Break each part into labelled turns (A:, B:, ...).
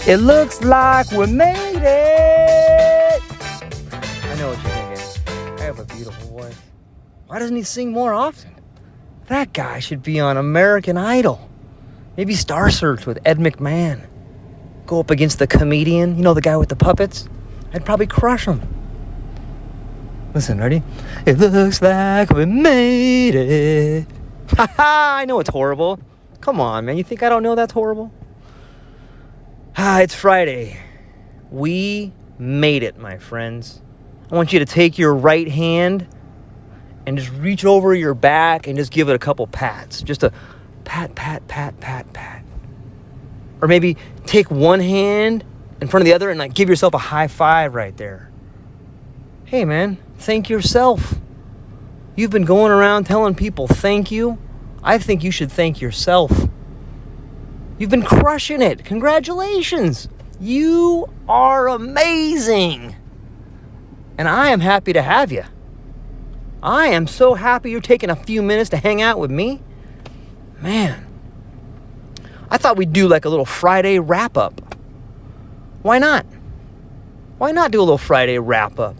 A: It looks like we made it. I know what you're thinking. I have a beautiful voice. Why doesn't he sing more often? That guy should be on American Idol. Maybe Star Search with Ed McMahon. Go up against the comedian, the guy with the puppets. I'd probably crush him. Listen, ready? It looks like we made it. Ha! I know it's horrible. Come on, man. You think I don't know that's horrible? It's Friday. We made it, my friends. I want you to take your right hand and just reach over your back and just give it a couple pats. Just a pat, pat, pat, pat, pat. Or maybe take one hand in front of the other and give yourself a high five right there. Hey, man, thank yourself. You've been going around telling people thank you. I think you should thank yourself. You've been crushing it. Congratulations. You are amazing. And I am happy to have you. I am so happy you're taking a few minutes to hang out with me. Man, I thought we'd do a little Friday wrap-up. Why not? Why not do a little Friday wrap-up?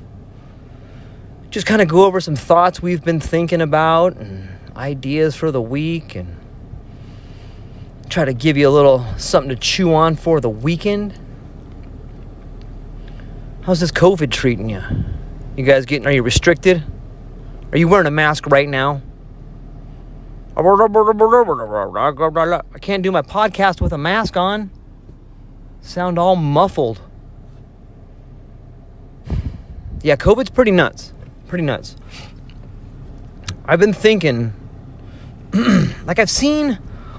A: Just kind of go over some thoughts we've been thinking about and ideas for the week and try to give you a little something to chew on for the weekend. How's this COVID treating you? You guys are you restricted? Are you wearing a mask right now? I can't do my podcast with a mask on. Sound all muffled. Yeah, COVID's pretty nuts. Pretty nuts. I've been thinking, I've seen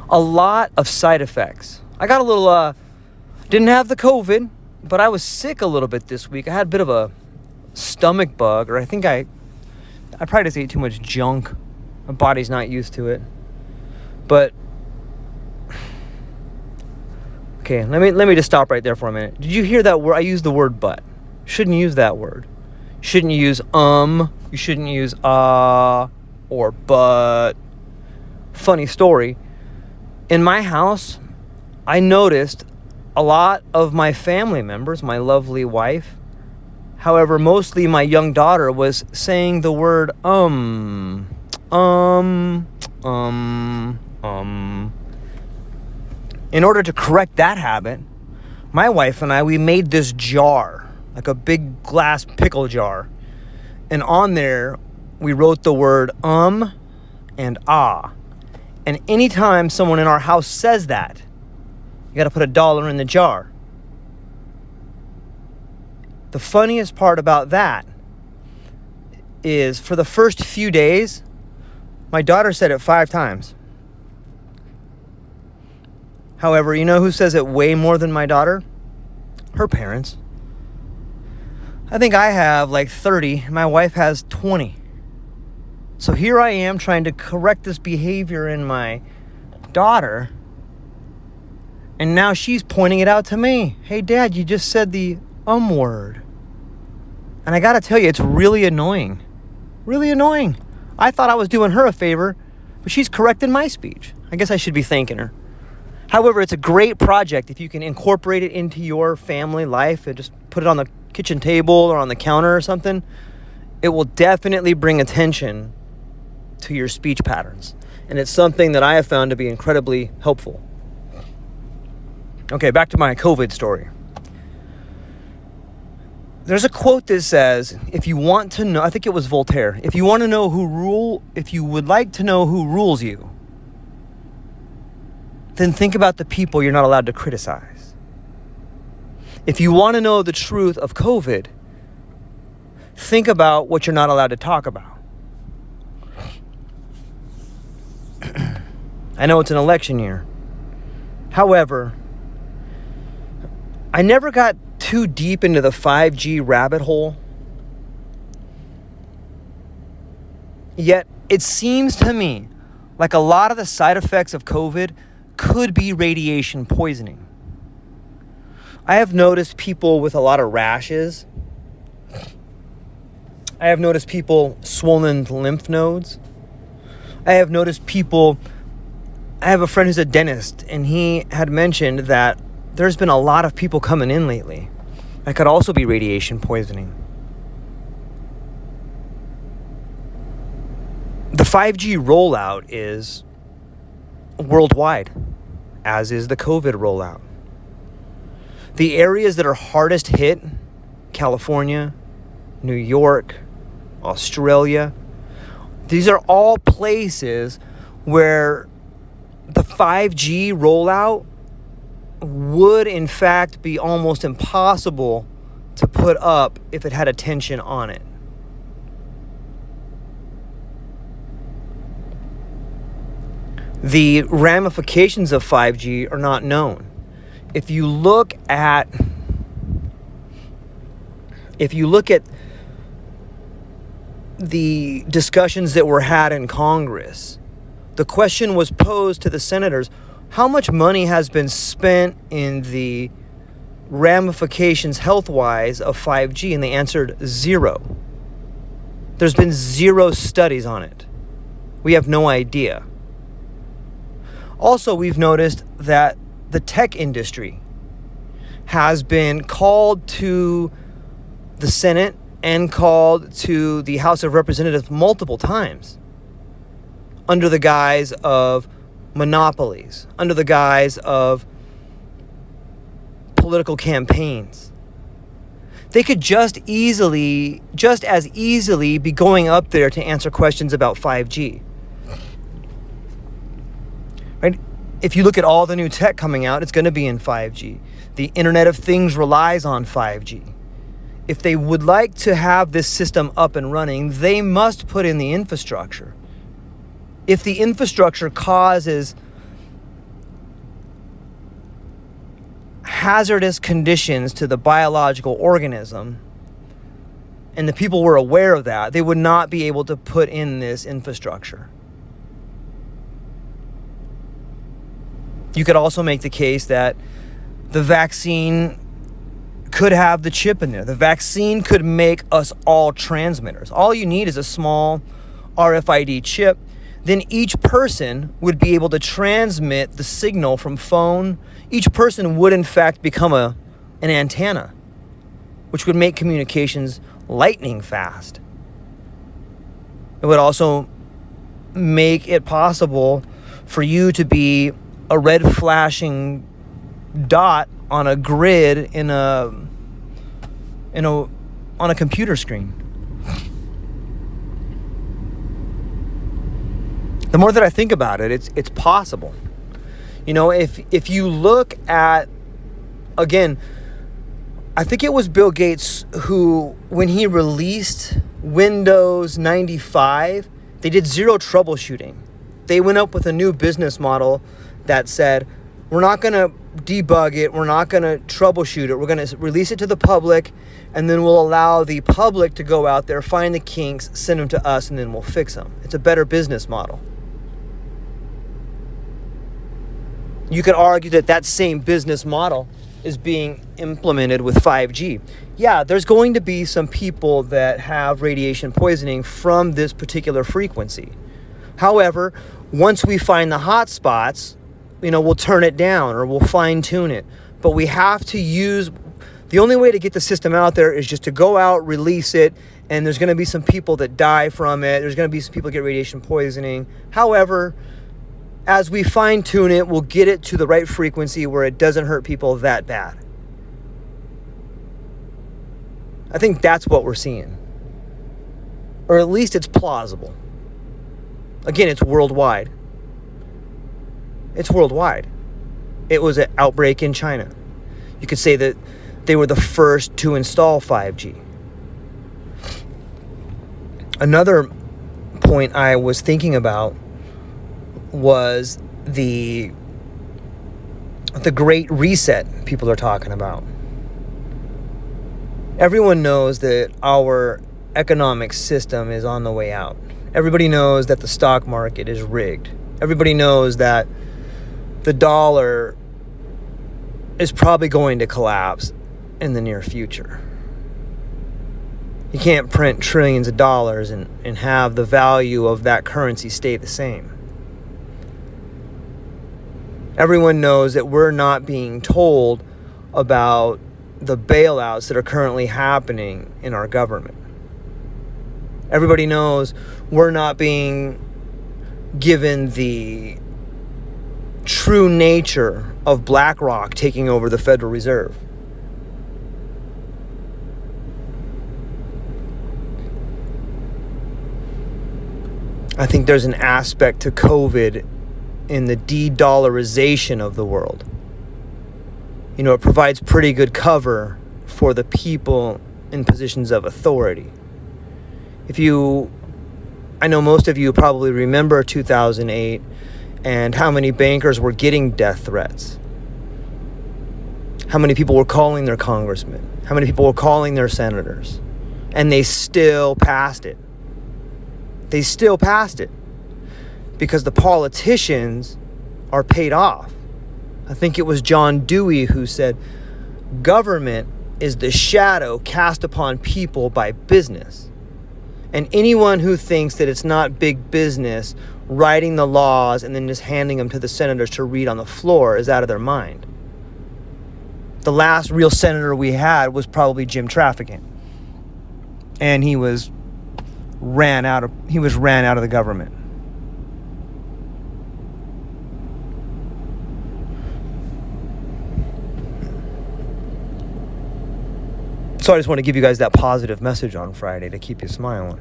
A: a lot of side effects. I got a little, didn't have the COVID, but I was sick a little bit this week. I had a bit of a stomach bug, or I think I probably just ate too much junk. My body's not used to it. But, okay, let me just stop right there for a minute. Did you hear that word? I used the word but. Shouldn't use that word. Shouldn't use You shouldn't use or but. Funny story. In my house, I noticed a lot of my family members, my lovely wife, however, mostly my young daughter, was saying the word In order to correct that habit, my wife and I, we made this jar, like a big glass pickle jar. And on there, we wrote the word and ah. And anytime someone in our house says that, you got to put $1 in the jar. The funniest part about that is for the first few days, my daughter said it 5 times. However, you know who says it way more than my daughter? Her parents. I think I have 30, my wife has 20. So here I am trying to correct this behavior in my daughter, and now she's pointing it out to me. Hey, Dad, you just said the word. And I gotta tell you, it's really annoying. Really annoying. I thought I was doing her a favor, but she's correcting my speech. I guess I should be thanking her. However, it's a great project if you can incorporate it into your family life and just put it on the kitchen table or on the counter or something. It will definitely bring attention to your speech patterns. And it's something that I have found to be incredibly helpful. Okay, back to my COVID story. There's a quote that says, if you want to know, I think it was Voltaire, if you would like to know who rules you, then think about the people you're not allowed to criticize. If you want to know the truth of COVID, think about what you're not allowed to talk about. I know it's an election year. However, I never got too deep into the 5G rabbit hole. Yet, it seems to me like a lot of the side effects of COVID could be radiation poisoning. I have noticed people with a lot of rashes. I have noticed people swollen lymph nodes. I have noticed people, I have a friend who's a dentist, and he had mentioned that there's been a lot of people coming in lately. That could also be radiation poisoning. The 5G rollout is worldwide, as is the COVID rollout. The areas that are hardest hit, California, New York, Australia, these are all places where the 5G rollout would in fact be almost impossible to put up if it had attention on it. The ramifications of 5G are not known. If you look at the discussions that were had in Congress, the question was posed to the senators, how much money has been spent in the ramifications health-wise of 5G? And they answered 0. There's been 0 studies on it. We have no idea. Also, we've noticed that the tech industry has been called to the Senate and called to the House of Representatives multiple times under the guise of monopolies, under the guise of political campaigns. They could just as easily be going up there to answer questions about 5G. Right? If you look at all the new tech coming out, it's going to be in 5G. The Internet of Things relies on 5G. If they would like to have this system up and running, they must put in the infrastructure. If the infrastructure causes hazardous conditions to the biological organism, and the people were aware of that, they would not be able to put in this infrastructure. You could also make the case that the vaccine could have the chip in there. The vaccine could make us all transmitters. All you need is a small RFID chip. Then each person would be able to transmit the signal from phone. Each person would in fact become an antenna, which would make communications lightning fast. It would also make it possible for you to be a red flashing dot on a grid on a computer screen. The more that I think about it, it's possible. You know, if you look at, again, I think it was Bill Gates who, when he released Windows 95, they did 0 troubleshooting. They went up with a new business model that said, we're not going to debug it, we're not going to troubleshoot it, we're going to release it to the public, and then we'll allow the public to go out there, find the kinks, send them to us, and then we'll fix them. It's a better business model. You could argue that that same business model is being implemented with 5G. Yeah, there's going to be some people that have radiation poisoning from this particular frequency. However, once we find the hot spots, we'll turn it down or we'll fine tune it. But we have to use, the only way to get the system out there is just to go out, release it, and there's going to be some people that die from it. There's going to be some people that get radiation poisoning. However, as we fine tune it, we'll get it to the right frequency where it doesn't hurt people that bad. I think that's what we're seeing. Or at least it's plausible. Again, it's worldwide. It's worldwide. It was an outbreak in China. You could say that they were the first to install 5G. Another point I was thinking about was the Great Reset people are talking about. Everyone knows that our economic system is on the way out. Everybody knows that the stock market is rigged. Everybody knows that the dollar is probably going to collapse in the near future. You can't print trillions of dollars and have the value of that currency stay the same. Everyone knows that we're not being told about the bailouts that are currently happening in our government. Everybody knows we're not being given the true nature of BlackRock taking over the Federal Reserve. I think there's an aspect to COVID in the de-dollarization of the world. You know, it provides pretty good cover for the people in positions of authority. I know most of you probably remember 2008 and how many bankers were getting death threats. How many people were calling their congressmen. How many people were calling their senators. And they still passed it. They still passed it because the politicians are paid off. I think it was John Dewey who said, government is the shadow cast upon people by business. And anyone who thinks that it's not big business writing the laws and then just handing them to the senators to read on the floor is out of their mind. The last real senator we had was probably Jim Trafficant. And he was ran out of the government. So I just want to give you guys that positive message on Friday to keep you smiling.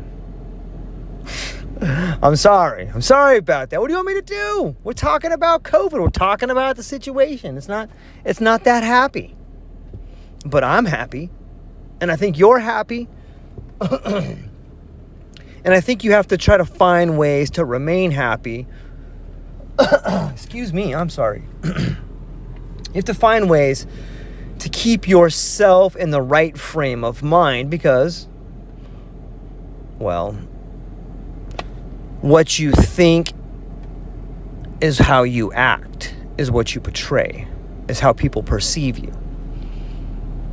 A: I'm sorry about that. What do you want me to do? We're talking about COVID. We're talking about the situation. It's not that happy. But I'm happy. And I think you're happy. And I think you have to try to find ways to remain happy. Excuse me, I'm sorry. You have to find ways to keep yourself in the right frame of mind because, well, what you think is how you act, is what you portray, is how people perceive you.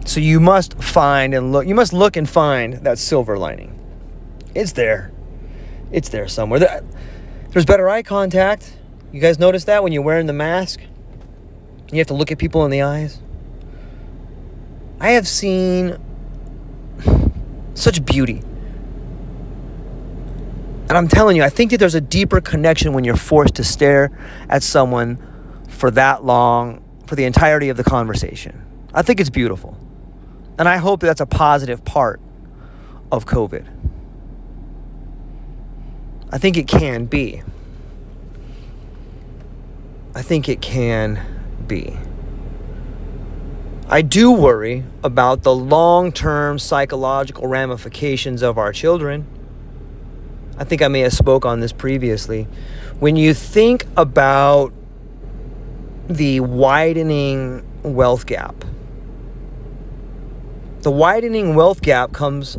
A: So you must look and find that silver lining. It's there. It's there somewhere. There's better eye contact. You guys notice that when you're wearing the mask? You have to look at people in the eyes. I have seen such beauty. And I'm telling you, I think that there's a deeper connection when you're forced to stare at someone for that long, for the entirety of the conversation. I think it's beautiful. And I hope that's a positive part of COVID. I think it can be. I think it can be. I do worry about the long-term psychological ramifications of our children. I think I may have spoke on this previously. When you think about the widening wealth gap, the widening wealth gap comes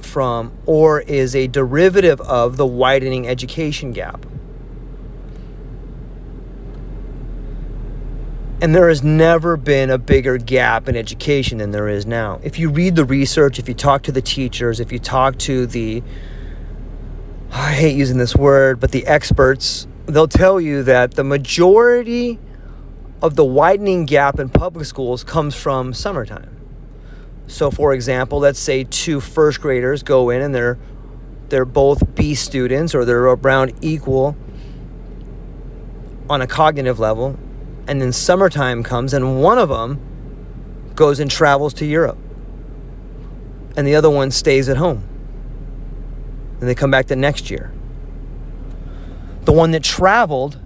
A: from or is a derivative of the widening education gap. And there has never been a bigger gap in education than there is now. If you read the research, if you talk to the teachers, if you talk to I hate using this word, but the experts, they'll tell you that the majority of the widening gap in public schools comes from summertime. So for example, let's say 2 first graders go in and they're both B students or they're around equal on a cognitive level. And then summertime comes and one of them goes and travels to Europe. And the other one stays at home. And they come back the next year. The one that traveled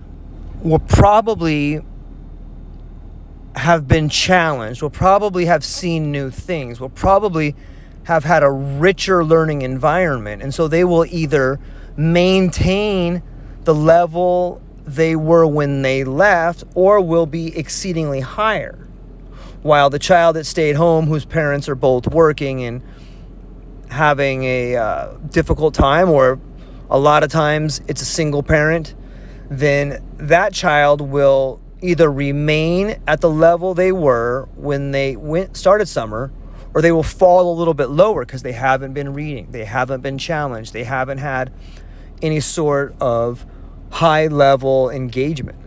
A: will probably have been challenged, will probably have seen new things, will probably have had a richer learning environment. And so they will either maintain the level they were when they left or will be exceedingly higher. While the child that stayed home, whose parents are both working and having a difficult time, or a lot of times it's a single parent, then that child will either remain at the level they were when they started summer, or they will fall a little bit lower because they haven't been reading, they haven't been challenged, they haven't had any sort of high level engagement.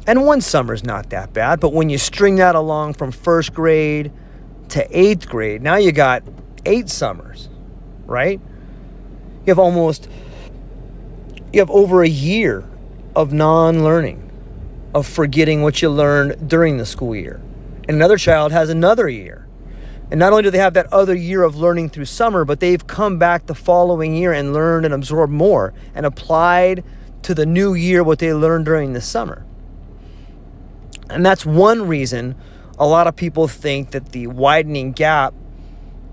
A: And one summer's not that bad, but when you string that along from first grade to eighth grade, now you got 8 summers, right? You have over a year of non-learning, of forgetting what you learned during the school year. And another child has another year. And not only do they have that other year of learning through summer, but they've come back the following year and learned and absorbed more and applied to the new year what they learned during the summer. And that's one reason a lot of people think that the widening gap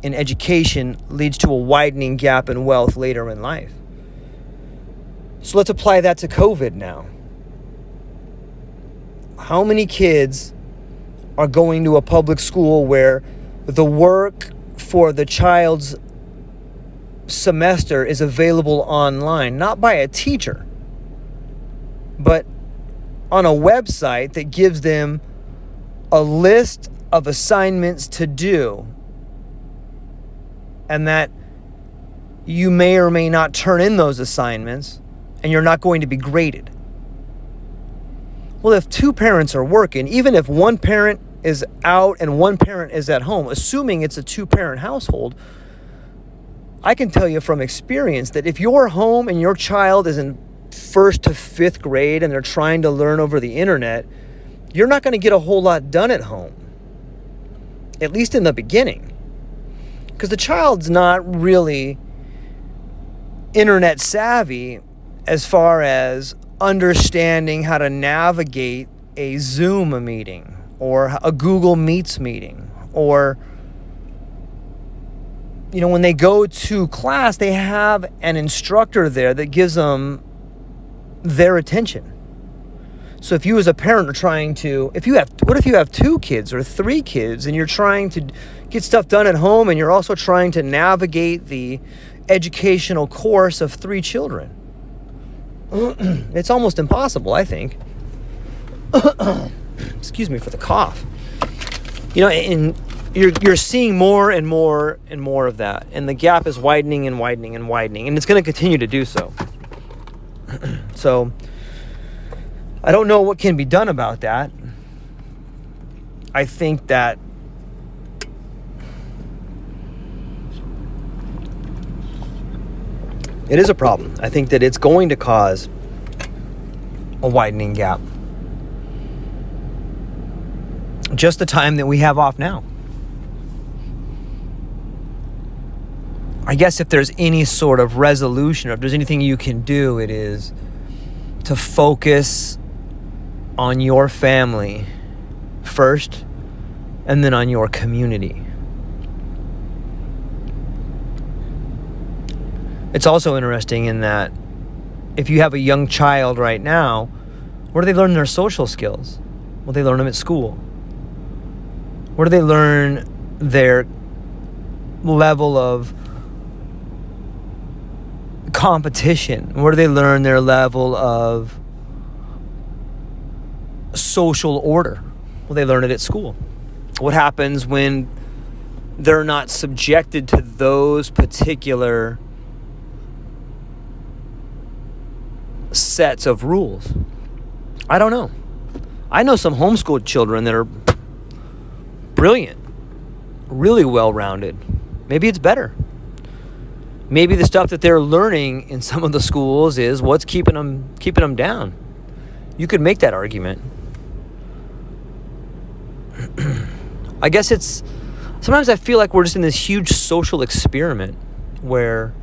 A: in education leads to a widening gap in wealth later in life. So let's apply that to COVID now. How many kids are going to a public school where the work for the child's semester is available online, not by a teacher, but on a website that gives them a list of assignments to do, and that you may or may not turn in those assignments, and you're not going to be graded? Well, if 2 parents are working, even if one parent is out and one parent is at home, assuming it's a 2-parent household, I can tell you from experience that if you're home and your child is in 1st to 5th grade and they're trying to learn over the internet, you're not going to get a whole lot done at home, at least in the beginning, because the child's not really internet savvy as far as understanding how to navigate a Zoom meeting or a Google Meets meeting, or when they go to class, they have an instructor there that gives them their attention. So if you as a parent are trying to, what if you have 2 kids or 3 kids and you're trying to get stuff done at home and you're also trying to navigate the educational course of 3 children? It's almost impossible, I think. Excuse me for the cough. And you're seeing more and more and more of that, and the gap is widening and widening and widening, and it's going to continue to do so. So I don't know what can be done about that. I think that it is a problem. I think that it's going to cause a widening gap. Just the time that we have off now. I guess if there's any sort of resolution, or if there's anything you can do, it is to focus on your family first and then on your community. It's also interesting in that if you have a young child right now, where do they learn their social skills? Well, they learn them at school. Where do they learn their level of competition? Where do they learn their level of social order? Well, they learn it at school. What happens when they're not subjected to those particular sets of rules? I don't know. I know some homeschooled children that are brilliant, really well-rounded. Maybe it's better. Maybe the stuff that they're learning in some of the schools is what's keeping them down. You could make that argument. I guess sometimes I feel like we're just in this huge social experiment where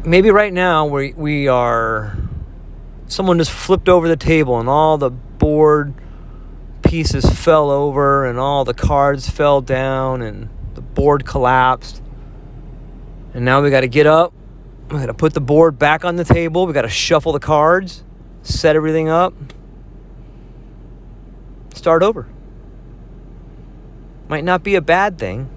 A: maybe right now we are, someone just flipped over the table and all the board pieces fell over and all the cards fell down and the board collapsed. And now we got to get up. We got to put the board back on the table. We got to shuffle the cards, set everything up, start over. Might not be a bad thing.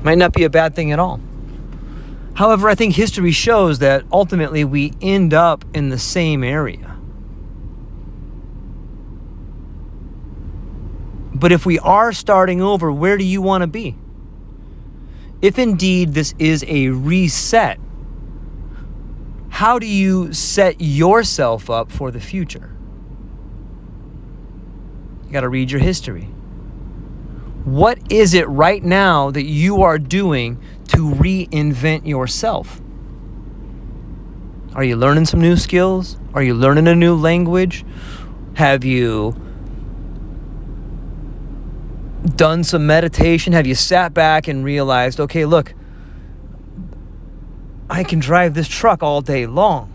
A: Might not be a bad thing at all. However, I think history shows that ultimately we end up in the same area. But if we are starting over, where do you want to be? if indeed this is a reset, how do you set yourself up for the future? You got to read your history. What is it right now that you are doing to reinvent yourself? Are you learning some new skills? Are you learning a new language? Have you done some meditation? Have you sat back and realized, okay, look, I can drive this truck all day long.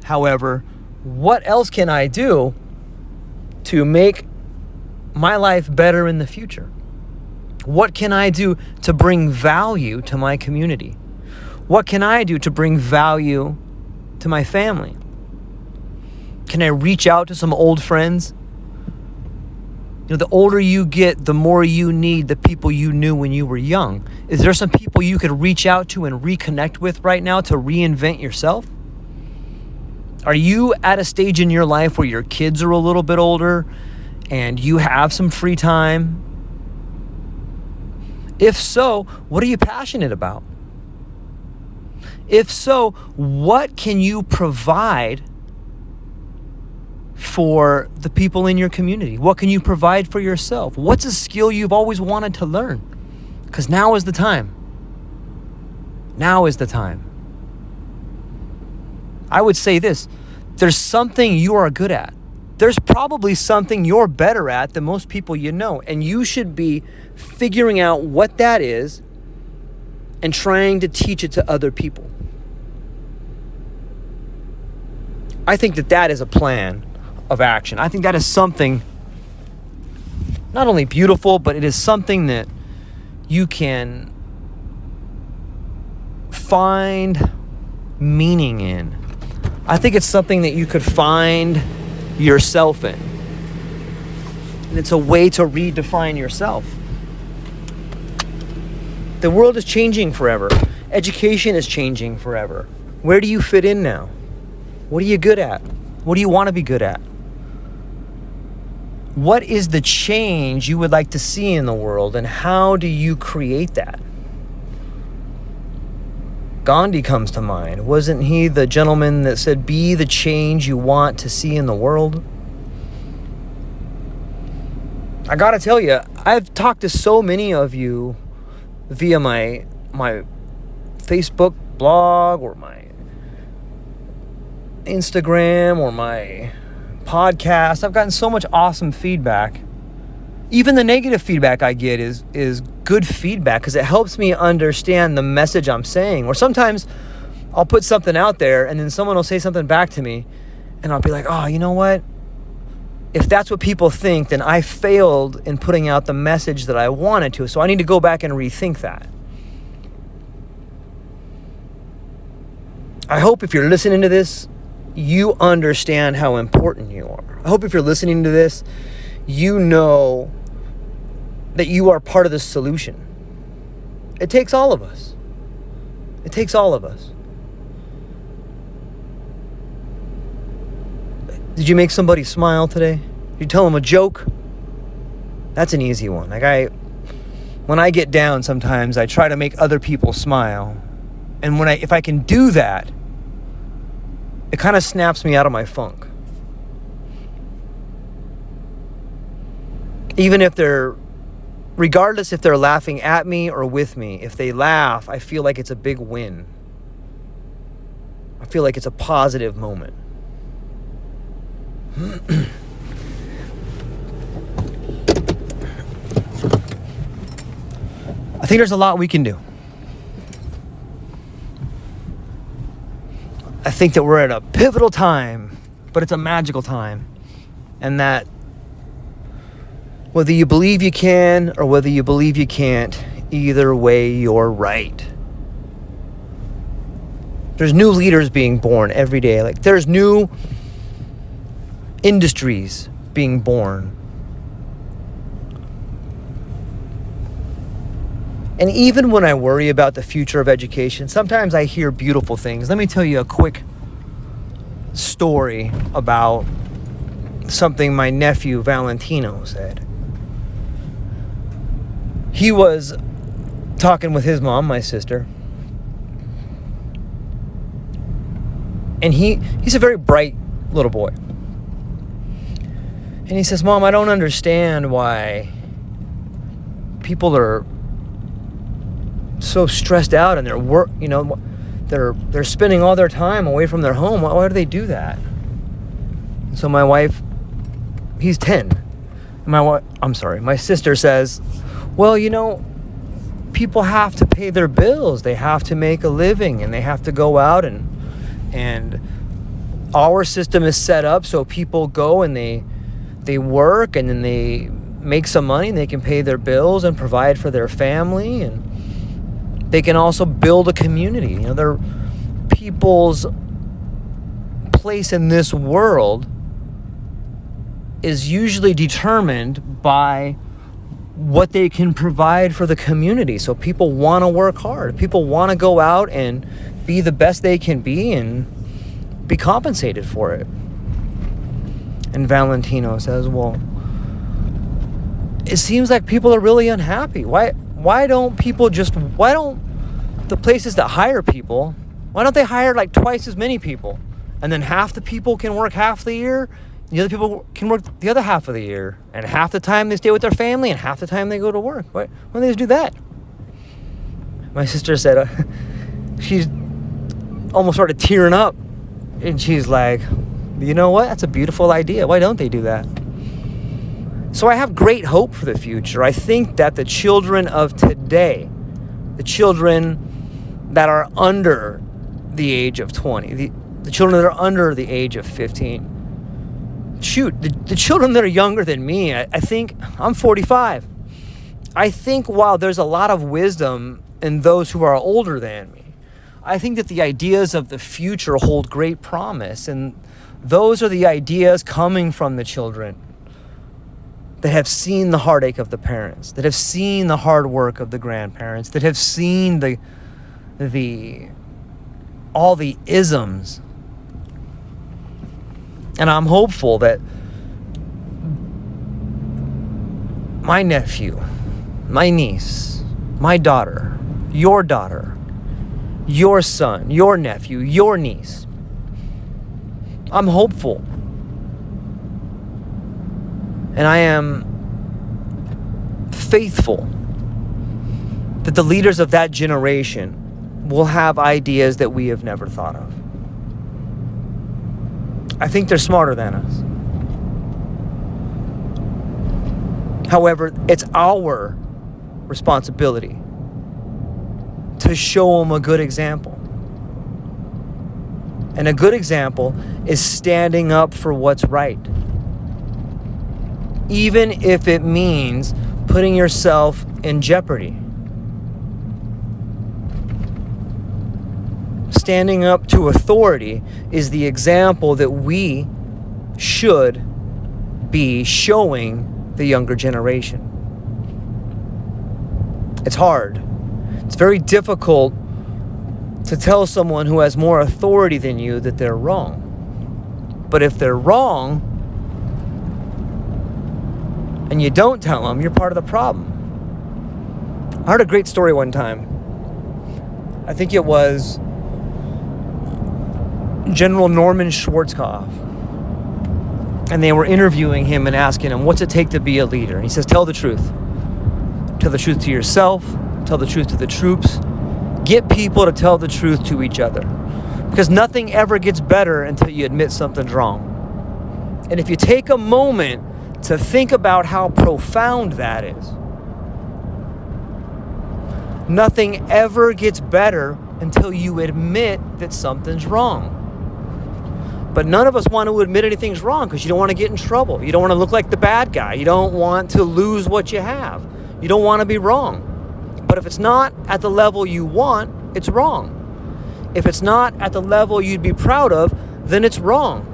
A: However, what else can I do to make my life better in the future? What can I do to bring value to my community? What can I do to bring value to my family? Can I reach out to some old friends? You know, the older you get, the more you need the people you knew when you were young. Is there some people you could reach out to and reconnect with right now to reinvent yourself? Are you at a stage in your life where your kids are a little bit older and you have some free time? If so, what are you passionate about? If so, what can you provide for the people in your community? What can you provide for yourself? What's a skill you've always wanted to learn? Because now is the time. Now is the time. I would say this: there's something you are good at. There's probably something you're better at than most people you know, and you should be figuring out what that is and trying to teach it to other people. I think that is a plan of action. I think that is something not only beautiful, but it is something that you can find meaning in. I think it's something that you could find yourself in. And it's a way to redefine yourself. The world is changing forever. Education is changing forever. Where do you fit in now? What are you good at? What do you want to be good at? What is the change you would like to see in the world, and how do you create that? Gandhi comes to mind. Wasn't he the gentleman that said, be the change you want to see in the world? I gotta tell you, I've talked to so many of you via my Facebook blog or my Instagram or my podcast. I've gotten so much awesome feedback. Even the negative feedback I get is good feedback, because it helps me understand the message I'm saying. Or sometimes I'll put something out there and then someone will say something back to me and I'll be like, oh, you know what? If that's what people think, then I failed in putting out the message that I wanted to. So I need to go back and rethink that. I hope if you're listening to this, you understand how important you are. I hope if you're listening to this, you know that you are part of the solution. It takes all of us. It takes all of us. Did you make somebody smile today? Did you tell them a joke? That's an easy one. When I get down sometimes, I try to make other people smile. And if I can do that, it kind of snaps me out of my funk. Even if regardless if they're laughing at me or with me, if they laugh, I feel like it's a big win. I feel like it's a positive moment. I think there's a lot we can do. I think that we're at a pivotal time, but it's a magical time. And that whether you believe you can or whether you believe you can't, either way, you're right. There's new leaders being born every day. Like, there's new industries being born. And even when I worry about the future of education, sometimes I hear beautiful things. Let me tell you a quick story about something my nephew Valentino said. He was talking with his mom, my sister. And he's a very bright little boy. And he says, Mom, I don't understand why people are so stressed out and they're spending all their time away from their home. Why do they do that? So my wife, he's 10. My sister says, well, people have to pay their bills. They have to make a living, and they have to go out, and our system is set up so people go and they work, and then they make some money, and they can pay their bills and provide for their family, and they can also build a community. Their people's place in this world is usually determined by what they can provide for the community. So people want to work hard. People want to go out and be the best they can be and be compensated for it. And Valentino says, well, it seems like people are really unhappy. Why don't the places that hire people, why don't they hire like twice as many people? And then half the people can work half the year, and the other people can work the other half of the year. And half the time they stay with their family, and half the time they go to work. Why don't they just do that? My sister said, she's almost started tearing up. And she's like, you know what? That's a beautiful idea. Why don't they do that? So I have great hope for the future. I think that the children of today, the children that are under the age of 20, the children that are under the age of 15, the children that are younger than me, I think, I'm 45. I think while there's a lot of wisdom in those who are older than me, I think that the ideas of the future hold great promise, and those are the ideas coming from the children that have seen the heartache of the parents, that have seen the hard work of the grandparents, that have seen all the isms. And I'm hopeful that my nephew, my niece, my daughter, your son, your nephew, your niece, I'm hopeful. And I am faithful that the leaders of that generation will have ideas that we have never thought of. I think they're smarter than us. However, it's our responsibility to show them a good example. And a good example is standing up for what's right. Even if it means putting yourself in jeopardy. Standing up to authority is the example that we should be showing the younger generation. It's hard. It's very difficult to tell someone who has more authority than you that they're wrong. But if they're wrong, and you don't tell them, you're part of the problem. I heard a great story one time. I think it was General Norman Schwarzkopf. And they were interviewing him and asking him, what's it take to be a leader? And he says, tell the truth. Tell the truth to yourself. Tell the truth to the troops. Get people to tell the truth to each other. Because nothing ever gets better until you admit something's wrong. And if you take a moment to think about how profound that is, nothing ever gets better until you admit that something's wrong. But none of us want to admit anything's wrong because you don't want to get in trouble. You don't want to look like the bad guy. You don't want to lose what you have. You don't want to be wrong. But if it's not at the level you want, it's wrong. If it's not at the level you'd be proud of, then it's wrong.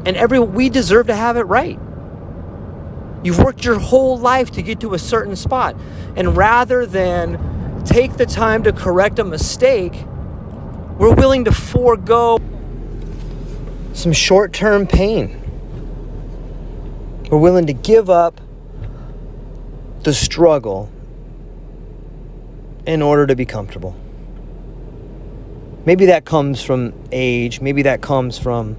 A: And we deserve to have it right. You've worked your whole life to get to a certain spot. And rather than take the time to correct a mistake, we're willing to forego some short-term pain. We're willing to give up the struggle in order to be comfortable. Maybe that comes from age. Maybe that comes from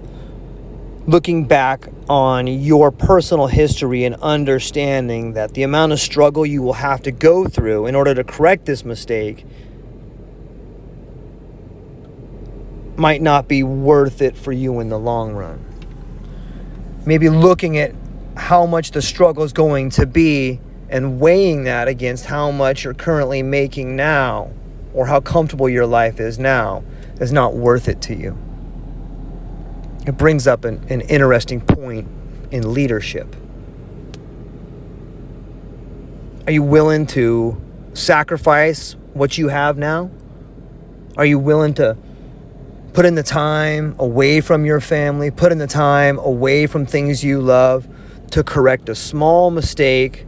A: looking back on your personal history and understanding that the amount of struggle you will have to go through in order to correct this mistake might not be worth it for you in the long run. Maybe looking at how much the struggle is going to be and weighing that against how much you're currently making now or how comfortable your life is now is not worth it to you. It brings up an interesting point in leadership. Are you willing to sacrifice what you have now? Are you willing to put in the time away from your family, put in the time away from things you love to correct a small mistake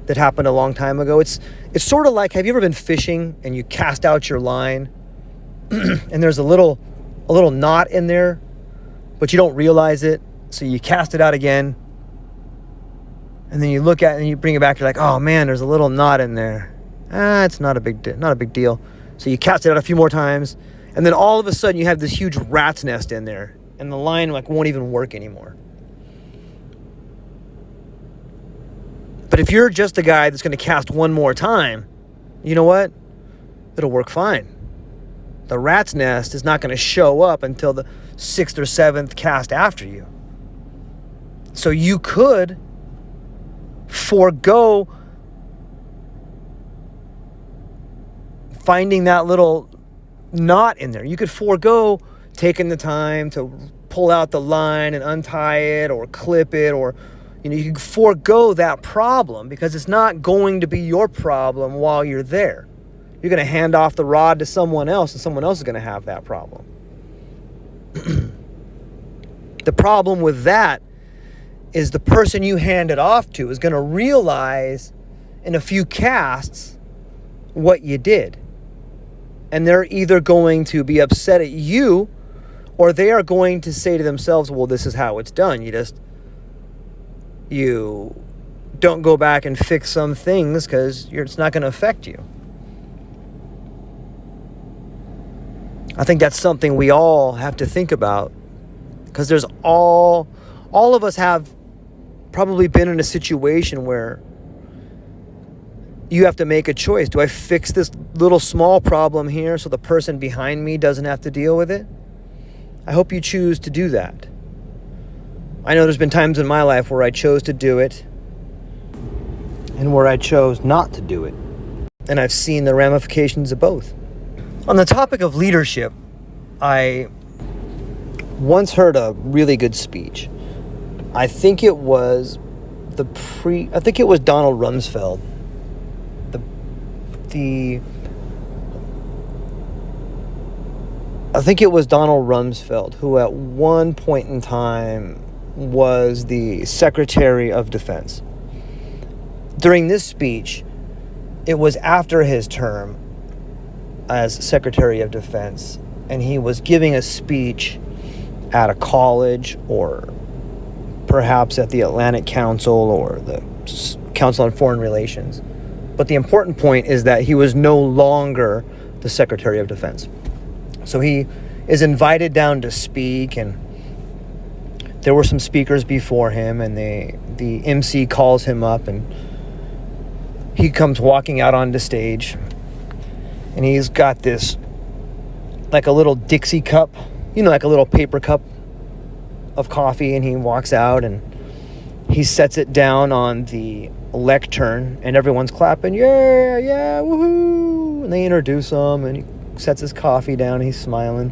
A: that happened a long time ago? It's sort of like, have you ever been fishing and you cast out your line and there's a little knot in there, but you don't realize it, so you cast it out again, and then you look at it and you bring it back, you're like, oh man, there's a little knot in there. It's not a big deal. So you cast it out a few more times, and then all of a sudden you have this huge rat's nest in there, and the line won't even work anymore. But if you're just the guy that's going to cast one more time, you know what? It'll work fine. The rat's nest is not going to show up until the 6th or 7th cast after you. So you could forego finding that little knot in there. You could forego taking the time to pull out the line and untie it or clip it, or you can forego that problem because it's not going to be your problem while you're there. You're going to hand off the rod to someone else, and someone else is going to have that problem. The problem with that is the person you hand it off to is going to realize in a few casts what you did. And they're either going to be upset at you, or they are going to say to themselves, well, this is how it's done. You don't go back and fix some things because it's not going to affect you. I think that's something we all have to think about, because there's all of us have probably been in a situation where you have to make a choice. Do I fix this little small problem here so the person behind me doesn't have to deal with it? I hope you choose to do that. I know there's been times in my life where I chose to do it and where I chose not to do it. And I've seen the ramifications of both. On the topic of leadership, I once heard a really good speech. I think it was Donald Rumsfeld. I think it was Donald Rumsfeld, who at one point in time was the Secretary of Defense. During this speech, it was after his term as Secretary of Defense, and he was giving a speech at a college or perhaps at the Atlantic Council or the Council on Foreign Relations. But the important point is that he was no longer the Secretary of Defense. So he is invited down to speak, and there were some speakers before him, and the MC calls him up, and he comes walking out onto stage, and he's got this, like a little Dixie cup, like a little paper cup of coffee, and he walks out, and he sets it down on the lectern, and everyone's clapping, yeah, woohoo, and they introduce him, and he sets his coffee down, and he's smiling,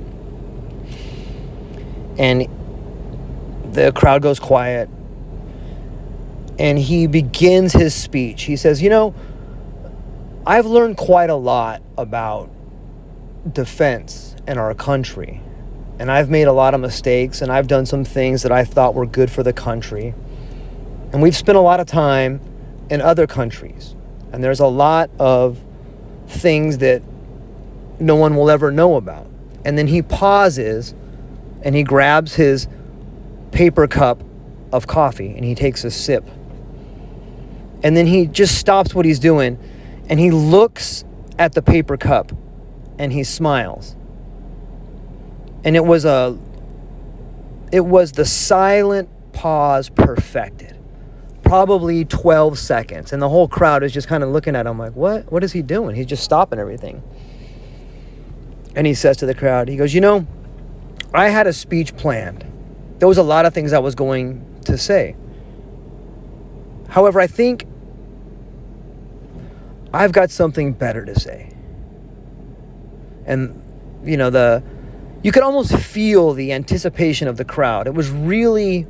A: and the crowd goes quiet, and he begins his speech. He says, I've learned quite a lot about defense and our country, and I've made a lot of mistakes, and I've done some things that I thought were good for the country, and we've spent a lot of time in other countries, and there's a lot of things that no one will ever know about. And then he pauses, and he grabs his paper cup of coffee, and he takes a sip, And then he just stops what he's doing and he looks at the paper cup and he smiles. And it was the silent pause perfected. Probably 12 seconds. And the whole crowd is just kind of looking at him like, what? What is he doing? He's just stopping everything. And he says to the crowd, he goes, I had a speech planned. There was a lot of things I was going to say. However, I think I've got something better to say. And, you could almost feel the anticipation of the crowd. It was really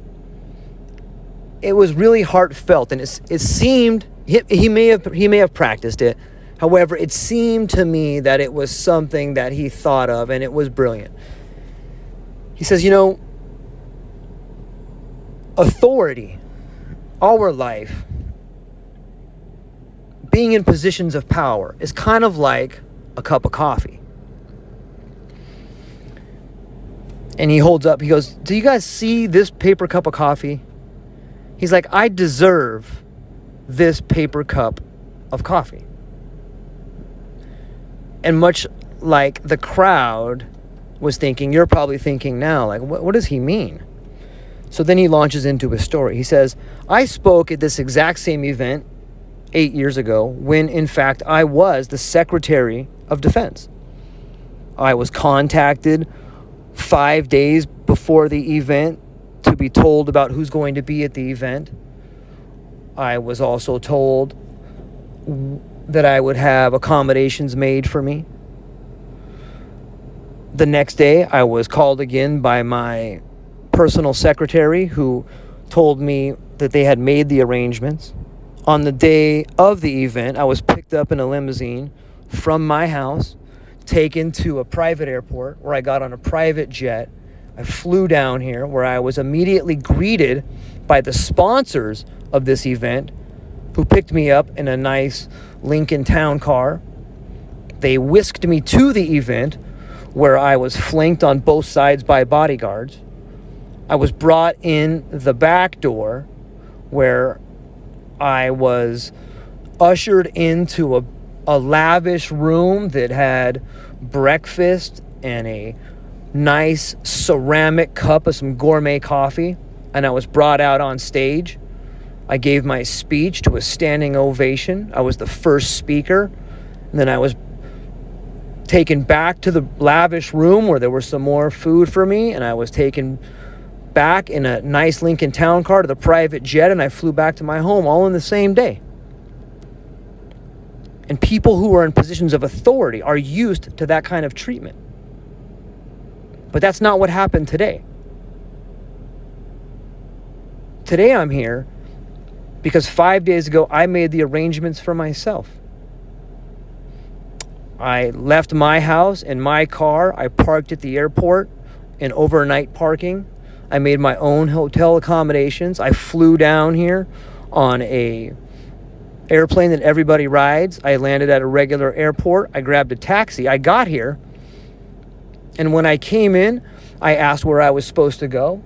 A: heartfelt, and it seemed he may have practiced it. However, it seemed to me that it was something that he thought of, and it was brilliant. He says, authority, our life, being in positions of power is kind of like a cup of coffee. And he holds up, he goes, do you guys see this paper cup of coffee? He's like, I deserve this paper cup of coffee. And much like the crowd was thinking, you're probably thinking now, like, what does he mean? So then he launches into his story. He says, I spoke at this exact same event 8 years ago when, in fact, I was the Secretary of Defense. I was contacted 5 days before the event to be told about who's going to be at the event. I was also told that I would have accommodations made for me. The next day, I was called again by my personal secretary who told me that they had made the arrangements. On the day of the event, I was picked up in a limousine from my house, taken to a private airport where I got on a private jet. I flew down here where I was immediately greeted by the sponsors of this event who picked me up in a nice Lincoln Town car. They whisked me to the event where I was flanked on both sides by bodyguards. I was brought in the back door where I was ushered into a lavish room that had breakfast and a nice ceramic cup of some gourmet coffee, and I was brought out on stage. I gave my speech to a standing ovation. I was the first speaker, and then I was taken back to the lavish room where there was some more food for me, and I was taken back in a nice Lincoln Town car to the private jet, and I flew back to my home all in the same day. And people who are in positions of authority are used to that kind of treatment. But that's not what happened today. Today I'm here because 5 days ago I made the arrangements for myself. I left my house in my car. I parked at the airport in overnight parking. I made my own hotel accommodations. I flew down here on a airplane that everybody rides. I landed at a regular airport. I grabbed a taxi. I got here. And when I came in, I asked where I was supposed to go.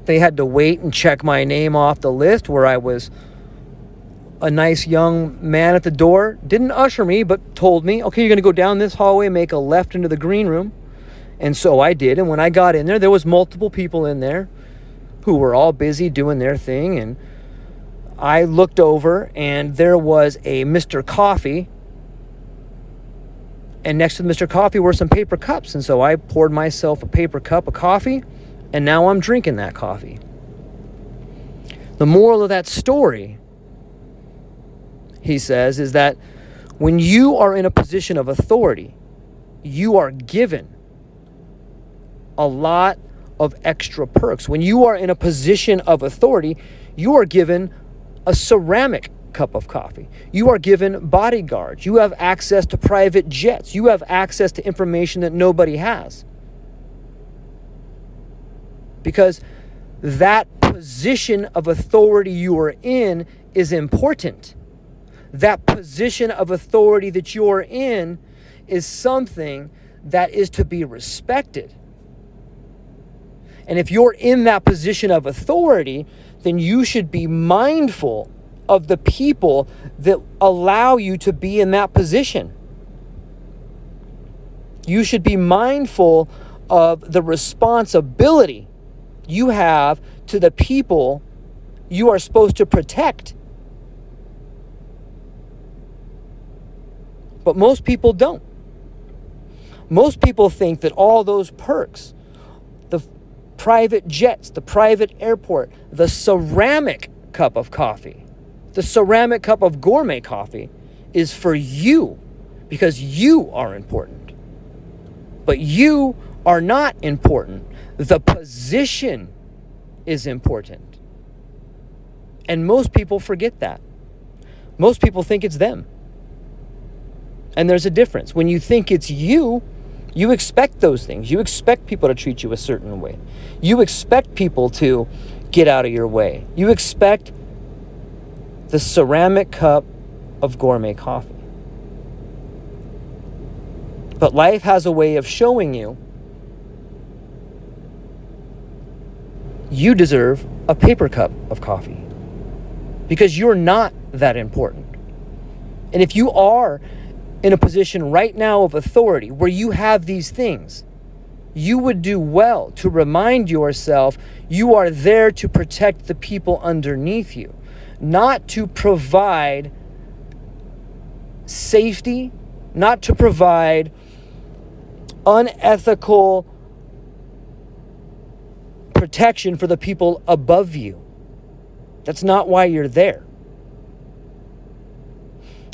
A: They had to wait and check my name off the list where I was a nice young man at the door. Didn't usher me, but told me, okay, you're going to go down this hallway and make a left into the green room. And so I did. And when I got in there was multiple people in there who were all busy doing their thing. And I looked over and there was a Mr. Coffee. And next to Mr. Coffee were some paper cups. And so I poured myself a paper cup of coffee. And now I'm drinking that coffee. The moral of that story, he says, is that when you are in a position of authority, you are given a lot of extra perks. When you are in a position of authority, you are given a ceramic cup of coffee. You are given bodyguards. You have access to private jets. You have access to information that nobody has. Because that position of authority you are in is important. That position of authority that you're in is something that is to be respected. And if you're in that position of authority, then you should be mindful of the people that allow you to be in that position. You should be mindful of the responsibility you have to the people you are supposed to protect. But most people don't. Most people think that all those perks, the private jets, the private airport, the ceramic cup of coffee, the ceramic cup of gourmet coffee is for you because you are important. But you are not important. The position is important. And most people forget that. Most people think it's them. And there's a difference. When you think it's you, you expect those things. You expect people to treat you a certain way. You expect people to get out of your way. You expect the ceramic cup of gourmet coffee. But life has a way of showing you you deserve a paper cup of coffee because you're not that important. And if you are in a position right now of authority where you have these things, you would do well to remind yourself you are there to protect the people underneath you, not to provide safety, not to provide unethical protection for the people above you. That's not why you're there.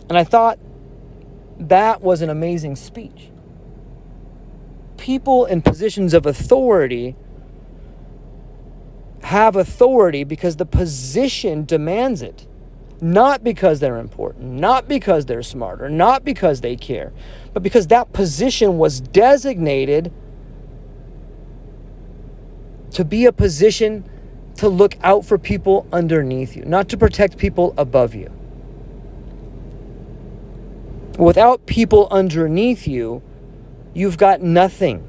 A: And I thought that was an amazing speech. People in positions of authority have authority because the position demands it. Not because they're important, not because they're smarter, not because they care, but because that position was designated to be a position to look out for people underneath you, not to protect people above you. Without people underneath you, you've got nothing.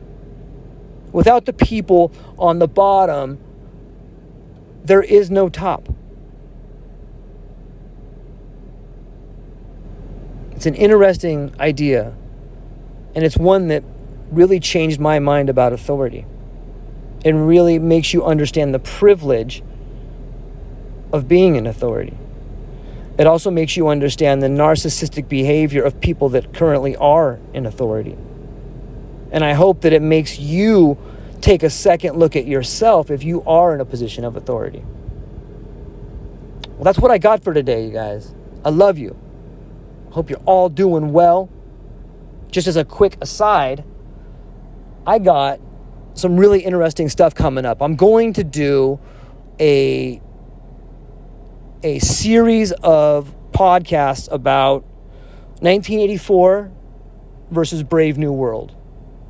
A: Without the people on the bottom, there is no top. It's an interesting idea, and it's one that really changed my mind about authority. It really makes you understand the privilege of being in authority. It also makes you understand the narcissistic behavior of people that currently are in authority. And I hope that it makes you take a second look at yourself if you are in a position of authority. Well, that's what I got for today, you guys. I love you. Hope you're all doing well. Just as a quick aside, I got some really interesting stuff coming up. I'm going to do a series of podcasts about 1984 versus Brave New World.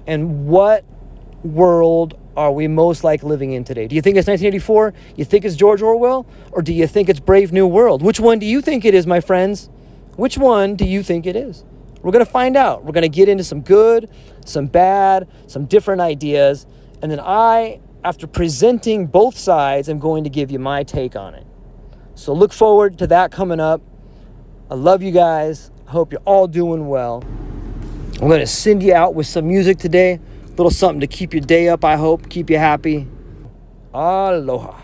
A: And what world are we most like living in today? Do you think it's 1984? You think it's George Orwell? Or do you think it's Brave New World? Which one do you think it is, my friends? Which one do you think it is? We're going to find out. We're going to get into some good, some bad, some different ideas. And then I, after presenting both sides, am going to give you my take on it. So look forward to that coming up. I love you guys. I hope you're all doing well. I'm going to send you out with some music today. A little something to keep your day up, I hope. Keep you happy. Aloha.